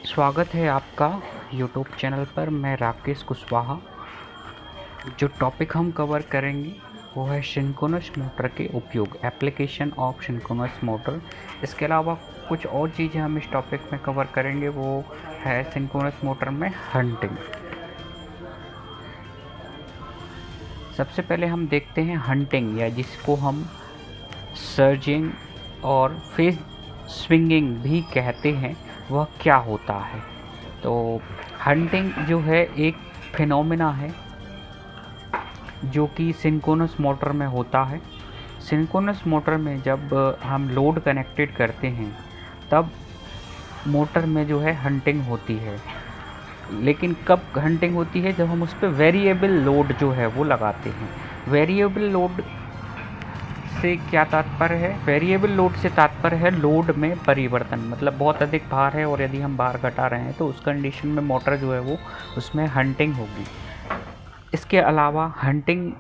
स्वागत है आपका यूट्यूब चैनल पर। मैं राकेश कुशवाहा। जो टॉपिक हम कवर करेंगे वो है सिंक्रोनस मोटर के उपयोग, एप्लीकेशन ऑफ सिंक्रोनस मोटर। इसके अलावा कुछ और चीज़ें हम इस टॉपिक में कवर करेंगे, वो है सिंक्रोनस मोटर में हंटिंग। सबसे पहले हम देखते हैं हंटिंग, या जिसको हम सर्जिंग और फेस स्विंगिंग भी कहते हैं, वह क्या होता है। तो हंटिंग जो है एक फिनोमेना है जो कि सिंक्रोनस मोटर में होता है। सिंक्रोनस मोटर में जब हम लोड कनेक्टेड करते हैं तब मोटर में जो है हंटिंग होती है। लेकिन कब हंटिंग होती है? जब हम उस पर वेरिएबल लोड जो है वो लगाते हैं। वेरिएबल लोड से क्या तात्पर्य है? वेरिएबल लोड से तात्पर्य है लोड में परिवर्तन। मतलब बहुत अधिक भार है और यदि हम भार घटा रहे हैं तो उस कंडीशन में मोटर जो है वो उसमें हंटिंग होगी। इसके अलावा हंटिंग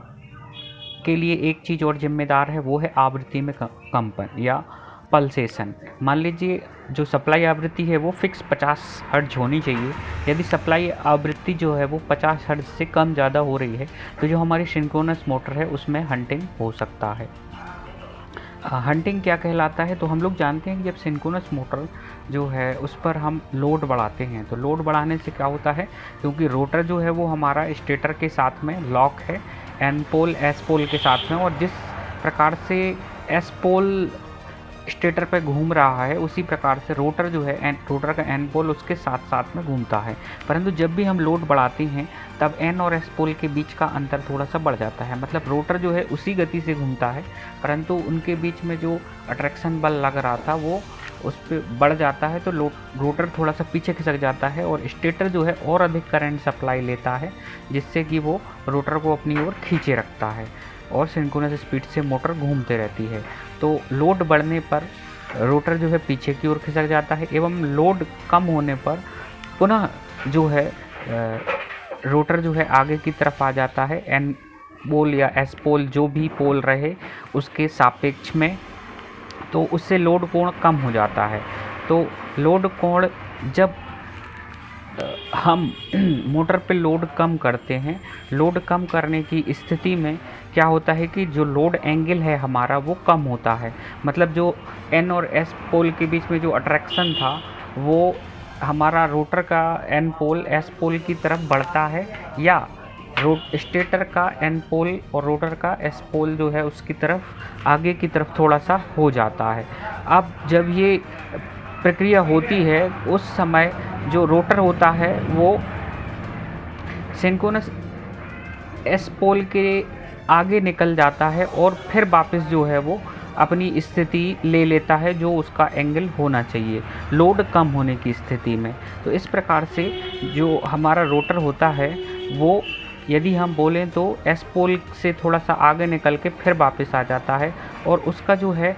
के लिए एक चीज़ और जिम्मेदार है, वो है आवृत्ति में कंपन या पल्सेशन। मान लीजिए जो सप्लाई आवृत्ति है वो फिक्स 50 हर्ट्ज होनी चाहिए। यदि सप्लाई आवृत्ति जो है वो 50 हर्ट्ज से कम ज़्यादा हो रही है तो जो हमारी सिंक्रोनस मोटर है उसमें हंटिंग हो सकता है। हंटिंग क्या कहलाता है? तो हम लोग जानते हैं कि जब सिंक्रोनस मोटर जो है उस पर हम लोड बढ़ाते हैं तो लोड बढ़ाने से क्या होता है, क्योंकि रोटर जो है वो हमारा स्टेटर के साथ में लॉक है एन पोल एस पोल के साथ में, और जिस प्रकार से एस पोल स्टेटर पे घूम रहा है उसी प्रकार से रोटर जो है रोटर का एन पोल उसके साथ साथ में घूमता है। परंतु जब भी हम लोड बढ़ाते हैं तब एन और एस पोल के बीच का अंतर थोड़ा सा बढ़ जाता है। मतलब रोटर जो है उसी गति से घूमता है परंतु उनके बीच में जो अट्रैक्शन बल लग रहा था वो उस पर बढ़ जाता है, तो रोटर थोड़ा सा पीछे खिसक जाता है और स्टेटर जो है और अधिक करंट सप्लाई लेता है, जिससे कि वो रोटर को अपनी ओर खींचे रखता है और सिंक्रोनस स्पीड से मोटर घूमते रहती है। तो लोड बढ़ने पर रोटर जो है पीछे की ओर खिसक जाता है एवं लोड कम होने पर पुनः जो है रोटर जो है आगे की तरफ आ जाता है, एन पोल या एस पोल जो भी पोल रहे उसके सापेक्ष में, तो उससे लोड कोण कम हो जाता है। तो लोड कोण जब हम मोटर पे लोड कम करते हैं, लोड कम करने की स्थिति में क्या होता है कि जो लोड एंगल है हमारा वो कम होता है। मतलब जो एन और एस पोल के बीच में जो अट्रैक्शन था वो हमारा रोटर का एन पोल एस पोल की तरफ बढ़ता है, या स्टेटर का एन पोल और रोटर का एस पोल जो है उसकी तरफ आगे की तरफ थोड़ा सा हो जाता है। अब जब ये प्रक्रिया होती है उस समय जो रोटर होता है वो सिंक्रोनस एस पोल के आगे निकल जाता है और फिर वापस जो है वो अपनी स्थिति ले लेता है जो उसका एंगल होना चाहिए लोड कम होने की स्थिति में। तो इस प्रकार से जो हमारा रोटर होता है वो, यदि हम बोलें तो एस पोल से थोड़ा सा आगे निकल के फिर वापस आ जाता है और उसका जो है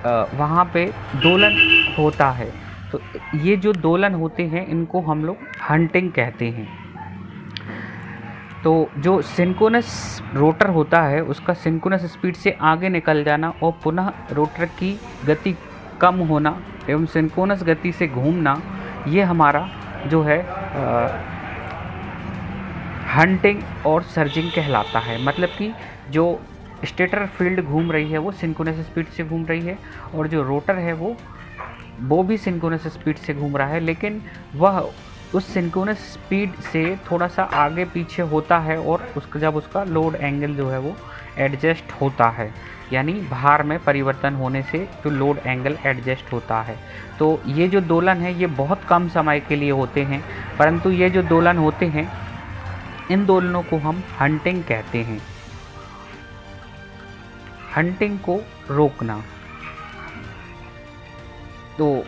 वहाँ पे दोलन होता है। तो ये जो दोलन होते हैं इनको हम लोग हंटिंग कहते हैं। तो जो सिंक्रोनस रोटर होता है उसका सिंक्रोनस स्पीड से आगे निकल जाना और पुनः रोटर की गति कम होना एवं सिंक्रोनस गति से घूमना, ये हमारा जो है हंटिंग और सर्जिंग कहलाता है। मतलब कि जो स्टेटर फील्ड घूम रही है वो सिंक्रोनस स्पीड से घूम रही है और जो रोटर है वो भी सिंक्रोनस स्पीड से घूम रहा है, लेकिन वह उस सिंक्रोनस स्पीड से थोड़ा सा आगे पीछे होता है और जब उसका लोड एंगल जो है वो एडजस्ट होता है, यानी भार में परिवर्तन होने से जो लोड एंगल एडजस्ट होता है। तो ये जो दोलन है ये बहुत कम समय के लिए होते हैं, परंतु ये जो दोलन होते हैं इन दोलनों को हम हंटिंग कहते हैं। हंटिंग को रोकना, तो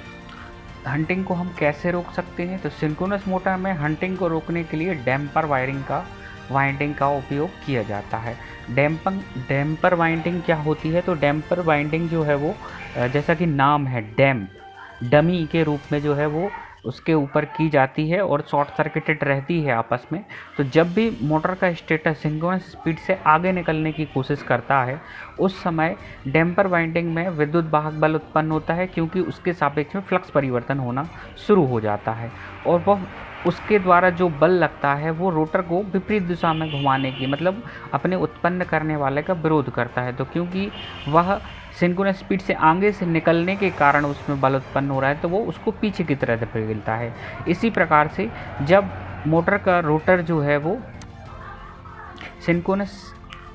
हंटिंग को हम कैसे रोक सकते हैं? तो सिंक्रोनस मोटर में हंटिंग को रोकने के लिए डैम्पर वाइंडिंग का उपयोग किया जाता है। डैम्पर वाइंडिंग क्या होती है? तो डैम्पर वाइंडिंग जो है वो जैसा कि नाम है डमी के रूप में जो है वो उसके ऊपर की जाती है और शॉर्ट सर्किटेड रहती है आपस में। तो जब भी मोटर का स्टेटर सिंक्रोनस स्पीड से आगे निकलने की कोशिश करता है, उस समय डैम्पर वाइंडिंग में विद्युत वाहक बल उत्पन्न होता है, क्योंकि उसके सापेक्ष में फ्लक्स परिवर्तन होना शुरू हो जाता है और वह उसके द्वारा जो बल लगता है वो रोटर को विपरीत दिशा में घुमाने की, मतलब अपने उत्पन्न करने वाले का विरोध करता है। तो क्योंकि वह सिंक्रोनस स्पीड से आगे से निकलने के कारण उसमें बल उत्पन्न हो रहा है, तो वो उसको पीछे की तरह धकेलता है। इसी प्रकार से जब मोटर का रोटर जो है वो सिंक्रोनस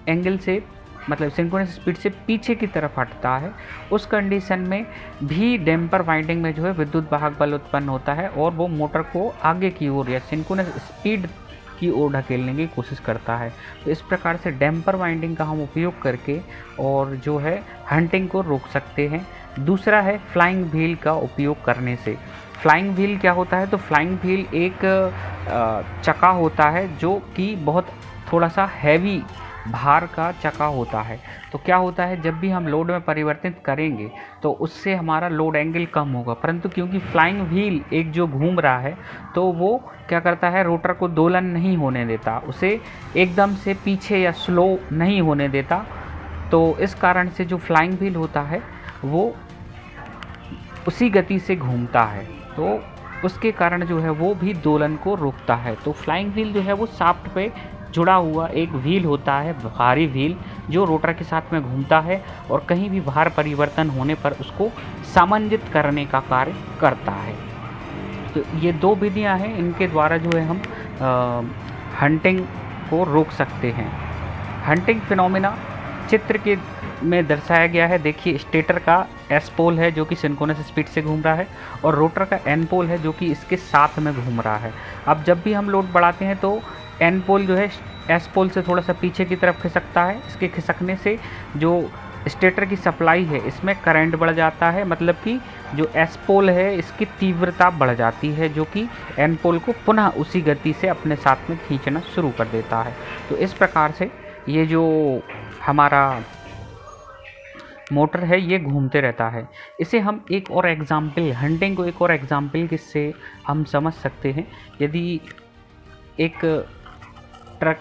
एंगल से, मतलब सिंक्रोनस स्पीड से पीछे की तरफ हटता है, उस कंडीशन में भी डैम्पर वाइंडिंग में जो है विद्युत वाहक बल उत्पन्न होता है और वो मोटर को आगे की ओर या सिंक्रोनस स्पीड की ओर ढकेलने की कोशिश करता है। तो इस प्रकार से डैम्पर वाइंडिंग का हम उपयोग करके और जो है हंटिंग को रोक सकते हैं। दूसरा है फ्लाइंग व्हील का उपयोग करने से। फ्लाइंग व्हील क्या होता है? तो फ्लाइंग व्हील एक चक्का होता है जो कि बहुत थोड़ा सा हैवी भार का चक्का होता है। तो क्या होता है, जब भी हम लोड में परिवर्तित करेंगे तो उससे हमारा लोड एंगल कम होगा, परंतु क्योंकि फ्लाइंग व्हील एक जो घूम रहा है तो वो क्या करता है, रोटर को दोलन नहीं होने देता, उसे एकदम से पीछे या स्लो नहीं होने देता। तो इस कारण से जो फ्लाइंग व्हील होता है वो उसी गति से घूमता है, तो उसके कारण जो है वो भी दोलन को रोकता है। तो फ्लाइंग व्हील जो है वो शाफ्ट पे जुड़ा हुआ एक व्हील होता है, भारी व्हील, जो रोटर के साथ में घूमता है और कहीं भी भार परिवर्तन होने पर उसको सामंजित करने का कार्य करता है। तो ये दो विधियां हैं, इनके द्वारा जो है हम हंटिंग को रोक सकते हैं। हंटिंग फिनोमिना चित्र के में दर्शाया गया है। देखिए, स्टेटर का एस पोल है जो कि सिंक्रोनस स्पीड से घूम रहा है और रोटर का एन पोल है जो कि इसके साथ में घूम रहा है। अब जब भी हम लोड बढ़ाते हैं तो एन पोल जो है एस पोल से थोड़ा सा पीछे की तरफ खिसकता है। इसके खिसकने से जो स्टेटर की सप्लाई है इसमें करंट बढ़ जाता है, मतलब कि जो एस पोल है इसकी तीव्रता बढ़ जाती है, जो कि एन पोल को पुनः उसी गति से अपने साथ में खींचना शुरू कर देता है। तो इस प्रकार से ये जो हमारा मोटर है ये घूमते रहता है। इसे हम एक और एग्जाम्पल, हंटिंग को एक और एग्जाम्पल किससे हम समझ सकते हैं। यदि एक ट्रक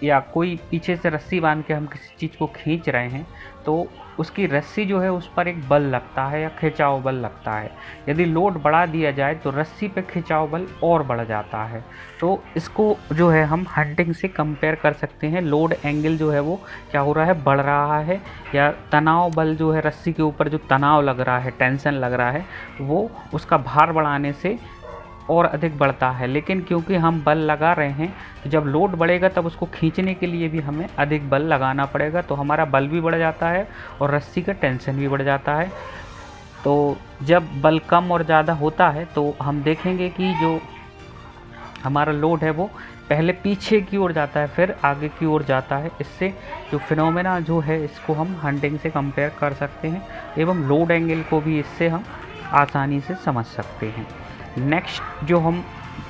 या कोई पीछे से रस्सी बांध के हम किसी चीज़ को खींच रहे हैं तो उसकी रस्सी जो है उस पर एक बल लगता है या खिंचाव बल लगता है। यदि लोड बढ़ा दिया जाए तो रस्सी पे खिंचाव बल और बढ़ जाता है। तो इसको जो है हम हंटिंग से कंपेयर कर सकते हैं। लोड एंगल जो है वो क्या हो रहा है, बढ़ रहा है, या तनाव बल जो है रस्सी के ऊपर जो तनाव लग रहा है, टेंशन लग रहा है, वो उसका भार बढ़ाने से और अधिक बढ़ता है। लेकिन क्योंकि हम बल लगा रहे हैं तो जब लोड बढ़ेगा तब उसको खींचने के लिए भी हमें अधिक बल लगाना पड़ेगा, तो हमारा बल भी बढ़ जाता है और रस्सी का टेंशन भी बढ़ जाता है। तो जब बल कम और ज़्यादा होता है तो हम देखेंगे कि जो हमारा लोड है वो पहले पीछे की ओर जाता है फिर आगे की ओर जाता है। इससे जो फिनोमेना जो है इसको हम हंटिंग से कंपेयर कर सकते हैं एवं लोड एंगल को भी इससे हम आसानी से समझ सकते हैं। नेक्स्ट जो हम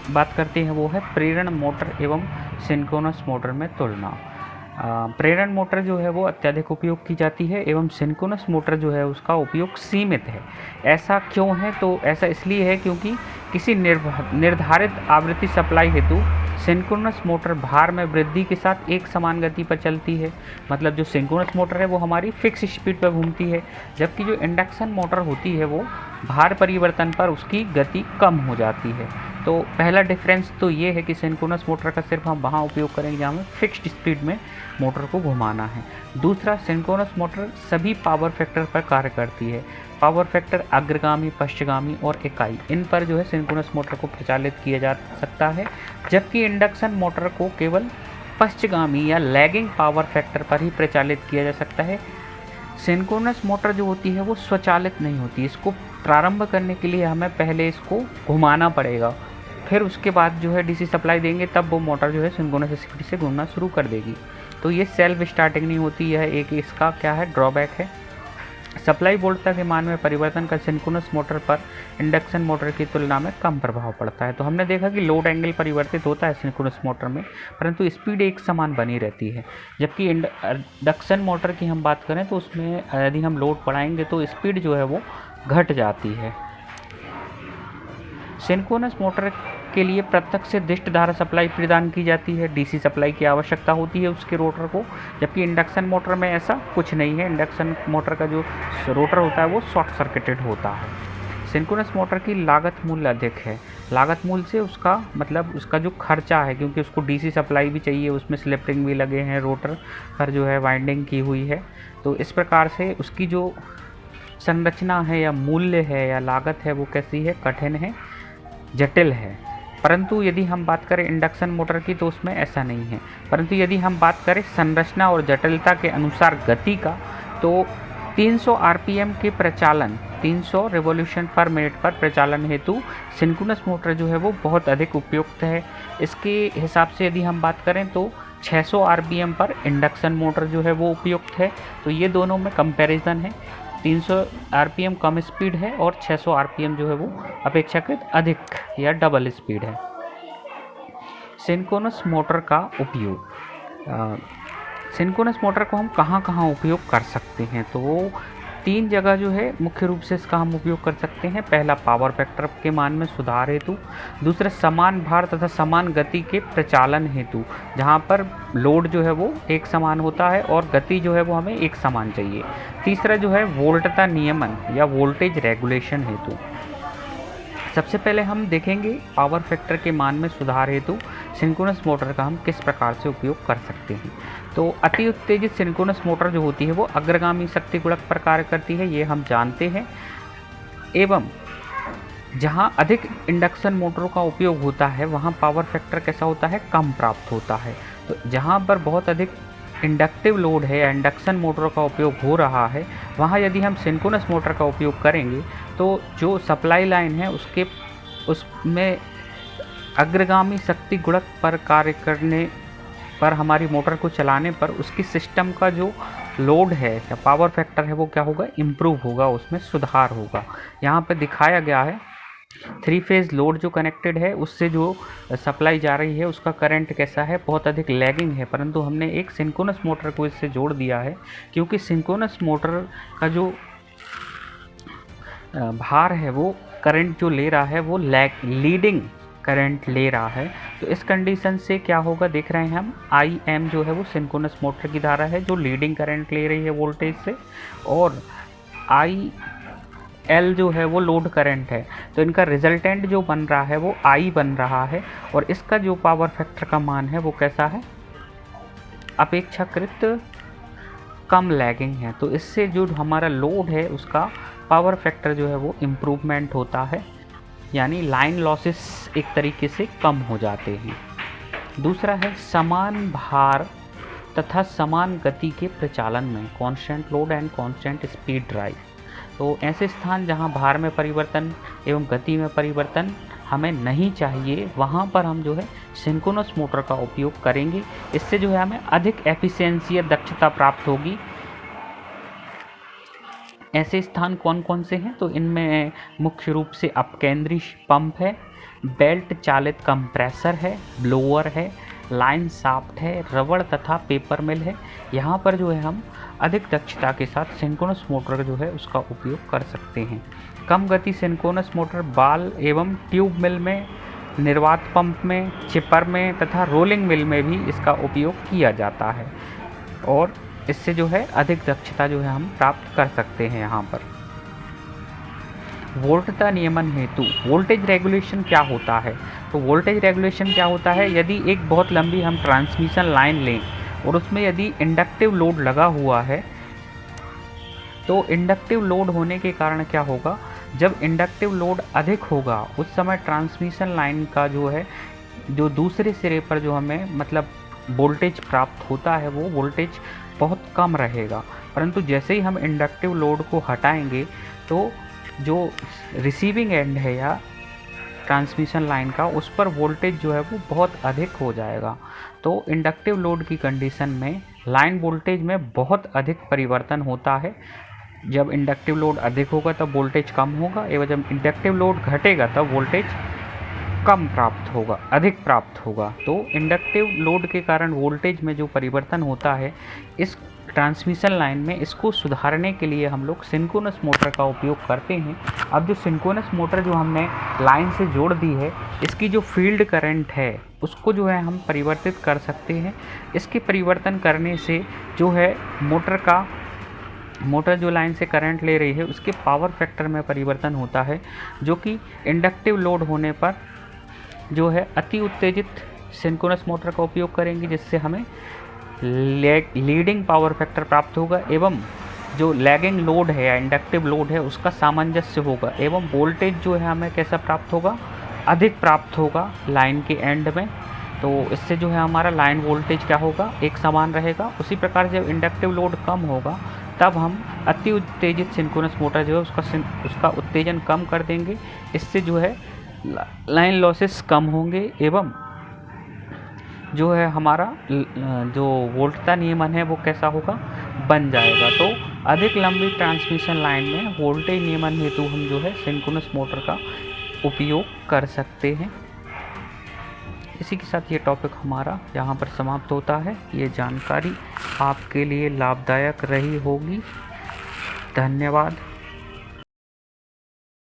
बात करते हैं वो है प्रेरण मोटर एवं सिंक्रोनस मोटर में तुलना। प्रेरण मोटर जो है वो अत्यधिक उपयोग की जाती है एवं सिंक्रोनस मोटर जो है उसका उपयोग सीमित है। ऐसा क्यों है? तो ऐसा इसलिए है क्योंकि किसी निर्धारित आवृत्ति सप्लाई हेतु सिंक्रोनस मोटर भार में वृद्धि के साथ एक समान गति पर चलती है। मतलब जो सिंक्रोनस मोटर है वो हमारी फिक्स स्पीड पर घूमती है, जबकि जो इंडक्शन मोटर होती है वो भार परिवर्तन पर उसकी गति कम हो जाती है। तो पहला डिफरेंस तो ये है कि सिंक्रोनस मोटर का सिर्फ हम वहाँ उपयोग करेंगे जहाँ हमें फिक्स्ड स्पीड में मोटर को घुमाना है। दूसरा, सिंक्रोनस मोटर सभी पावर फैक्टर पर कार्य करती है। पावर फैक्टर अग्रगामी, पश्चगामी और इकाई, इन पर जो है सिंक्रोनस मोटर को प्रचालित किया जा सकता है, जबकि इंडक्शन मोटर को केवल पश्चगामी या लैगिंग पावर फैक्टर पर ही प्रचालित किया जा सकता है। सिंक्रोनस मोटर जो होती है वो स्वचालित नहीं होती। इसको प्रारंभ करने के लिए हमें पहले इसको घुमाना पड़ेगा, फिर उसके बाद जो है डीसी सप्लाई देंगे, तब वो मोटर जो है सिंक्रोनस स्पीड से घूमना शुरू कर देगी। तो ये सेल्फ स्टार्टिंग नहीं होती, यह एक इसका क्या है, ड्रॉबैक है। सप्लाई वोल्टता के मान में परिवर्तन का सिंक्रोनस मोटर पर इंडक्शन मोटर की तुलना में कम प्रभाव पड़ता है। तो हमने देखा कि लोड एंगल परिवर्तित होता है सिंक्रोनस मोटर में, परंतु स्पीड एक समान बनी रहती है। जबकि इंडक्शन मोटर की हम बात करें तो उसमें यदि हम लोड बढ़ाएंगे तो स्पीड जो है वो घट जाती है। सिंक्रोनस मोटर के लिए प्रत्यक्ष से दृष्ट धारा सप्लाई प्रदान की जाती है, डीसी सप्लाई की आवश्यकता होती है उसके रोटर को, जबकि इंडक्शन मोटर में ऐसा कुछ नहीं है। इंडक्शन मोटर का जो रोटर होता है वो शॉर्ट सर्किटेड होता है। सिंक्रोनस मोटर की लागत मूल्य अधिक है। लागत मूल्य से उसका मतलब उसका जो खर्चा है, क्योंकि उसको डीसी सप्लाई भी चाहिए, उसमें स्लिप रिंग भी लगे हैं, रोटर पर जो है वाइंडिंग की हुई है, तो इस प्रकार से उसकी जो संरचना है या मूल्य है या लागत है वो कैसी है, कठिन है, जटिल है। परंतु यदि हम बात करें इंडक्शन मोटर की तो उसमें ऐसा नहीं है। परंतु यदि हम बात करें संरचना और जटिलता के अनुसार गति का, तो 300 आरपीएम के प्रचालन, 300 रिवॉल्यूशन पर मिनट पर प्रचालन हेतु सिंक्रोनस मोटर जो है वो बहुत अधिक उपयुक्त है। इसके हिसाब से यदि हम बात करें तो 600 आरपीएम पर इंडक्शन मोटर जो है वो उपयुक्त है। तो ये दोनों में कंपैरिजन है। 300 आरपीएम कम स्पीड है और 600 आरपीएम जो है वो अपेक्षाकृत अधिक या डबल स्पीड है। सिंक्रोनस मोटर का उपयोग, सिंक्रोनस मोटर को हम कहाँ कहाँ उपयोग कर सकते हैं, तो 3 जगह जो है मुख्य रूप से इसका हम उपयोग कर सकते हैं। पहला, पावर फैक्टर के मान में सुधार हेतु। दूसरा, समान भार तथा समान गति के प्रचालन हेतु, जहाँ पर लोड जो है वो एक समान होता है और गति जो है वो हमें एक समान चाहिए। तीसरा जो है वोल्टता नियमन या वोल्टेज रेगुलेशन हेतु। सबसे पहले हम देखेंगे पावर फैक्टर के मान में सुधार हेतु सिंक्रोनस मोटर का हम किस प्रकार से उपयोग कर सकते हैं। तो अति उत्तेजित सिंक्रोनस मोटर जो होती है वो अग्रगामी शक्ति गुणक पर कार्य करती है, ये हम जानते हैं। एवं जहाँ अधिक इंडक्शन मोटरों का उपयोग होता है वहाँ पावर फैक्टर कैसा होता है, कम प्राप्त होता है। तो जहाँ पर बहुत अधिक इंडक्टिव लोड है या इंडक्शन मोटर का उपयोग हो रहा है, वहाँ यदि हम सिंक्रोनस मोटर का उपयोग करेंगे तो जो सप्लाई लाइन है उसमें अग्रगामी शक्ति गुणक पर कार्य करने पर, हमारी मोटर को चलाने पर उसकी सिस्टम का जो लोड है या पावर फैक्टर है वो क्या होगा, इम्प्रूव होगा, उसमें सुधार होगा। यहाँ पे दिखाया गया है 3 फेज़ लोड जो कनेक्टेड है उससे जो सप्लाई जा रही है उसका करंट कैसा है, बहुत अधिक लैगिंग है। परंतु हमने एक सिंक्रोनस मोटर को इससे जोड़ दिया है, क्योंकि सिंक्रोनस मोटर का जो भार है वो करंट जो ले रहा है वो लीडिंग करंट ले रहा है। तो इस कंडीशन से क्या होगा, देख रहे हैं हम IM जो है वो सिंक्रोनस मोटर की धारा है जो लीडिंग करंट ले रही है वोल्टेज से, और IL जो है वो लोड करंट है। तो इनका रिजल्टेंट जो बन रहा है वो I बन रहा है, और इसका जो पावर फैक्टर का मान है वो कैसा है, अपेक्षाकृत कम लैगिंग है। तो इससे जो हमारा लोड है उसका पावर फैक्टर जो है वो इम्प्रूवमेंट होता है, यानी लाइन लॉसेस एक तरीके से कम हो जाते हैं। दूसरा है समान भार तथा समान गति के प्रचालन में, constant load and constant speed drive. तो ऐसे स्थान जहां भार में परिवर्तन एवं गति में परिवर्तन हमें नहीं चाहिए, वहां पर हम जो है सिंक्रोनस मोटर का उपयोग करेंगे। इससे जो है हमें अधिक एफिशिएंसी या दक्षता प्राप्त होगी। ऐसे स्थान कौन कौन से हैं, तो इनमें मुख्य रूप से अपकेंद्री पंप है, बेल्ट चालित कंप्रेसर है, ब्लोअर है, लाइन शाफ्ट है, रबड़ तथा पेपर मिल है। यहाँ पर जो है हम अधिक दक्षता के साथ सिंक्रोनस मोटर जो है उसका उपयोग कर सकते हैं। कम गति सिंक्रोनस मोटर बाल एवं ट्यूब मिल में, निर्वात पंप में, चिपर में तथा रोलिंग मिल में भी इसका उपयोग किया जाता है, और इससे जो है अधिक दक्षता जो है हम प्राप्त कर सकते हैं। यहाँ पर वोल्टता नियमन हेतु वोल्टेज रेगुलेशन क्या होता है, तो वोल्टेज रेगुलेशन क्या होता है, यदि एक बहुत लंबी हम ट्रांसमिशन लाइन लें और उसमें यदि इंडक्टिव लोड लगा हुआ है, तो इंडक्टिव लोड होने के कारण क्या होगा, जब इंडक्टिव लोड अधिक होगा उस समय ट्रांसमिशन लाइन का जो है जो दूसरे सिरे पर जो हमें मतलब वोल्टेज प्राप्त होता है वो वोल्टेज बहुत कम रहेगा। परंतु जैसे ही हम इंडक्टिव लोड को हटाएंगे तो जो रिसीविंग एंड है या ट्रांसमिशन लाइन का, उस पर वोल्टेज जो है वो बहुत अधिक हो जाएगा। तो इंडक्टिव लोड की कंडीशन में लाइन वोल्टेज में बहुत अधिक परिवर्तन होता है। जब इंडक्टिव लोड अधिक होगा तब वोल्टेज कम होगा, एवं जब इंडक्टिव लोड घटेगा तब वोल्टेज कम प्राप्त होगा, अधिक प्राप्त होगा। तो इंडक्टिव लोड के कारण वोल्टेज में जो परिवर्तन होता है, इस ट्रांसमिशन लाइन में इसको सुधारने के लिए हम लोग सिंक्रोनस मोटर का उपयोग करते हैं। अब जो सिंक्रोनस मोटर जो हमने लाइन से जोड़ दी है, इसकी जो फील्ड करंट है उसको जो है हम परिवर्तित कर सकते हैं। इसके परिवर्तन करने से जो है मोटर जो लाइन से करंट ले रही है उसके पावर फैक्टर में परिवर्तन होता है, जो कि इंडक्टिव लोड होने पर जो है अति उत्तेजित सिंक्रोनस मोटर का उपयोग करेंगे, जिससे हमें लीडिंग पावर फैक्टर प्राप्त होगा एवं जो लैगिंग लोड है या इंडक्टिव लोड है उसका सामंजस्य होगा एवं वोल्टेज जो है हमें कैसा प्राप्त होगा, अधिक प्राप्त होगा लाइन के एंड में। तो इससे जो है हमारा लाइन वोल्टेज क्या होगा, एक समान रहेगा। उसी प्रकार जब इंडक्टिव लोड कम होगा तब हम अति उत्तेजित सिंक्रोनस मोटर जो है उसका उत्तेजन कम कर देंगे। इससे जो है लाइन लॉसेस कम होंगे एवं जो है हमारा जो वोल्टता नियमन है वो कैसा होगा, बन जाएगा। तो अधिक लंबी ट्रांसमिशन लाइन में वोल्टेज नियमन हेतु हम जो है सिंक्रोनस मोटर का उपयोग कर सकते हैं। इसी के साथ ये टॉपिक हमारा यहाँ पर समाप्त होता है। ये जानकारी आपके लिए लाभदायक रही होगी। धन्यवाद।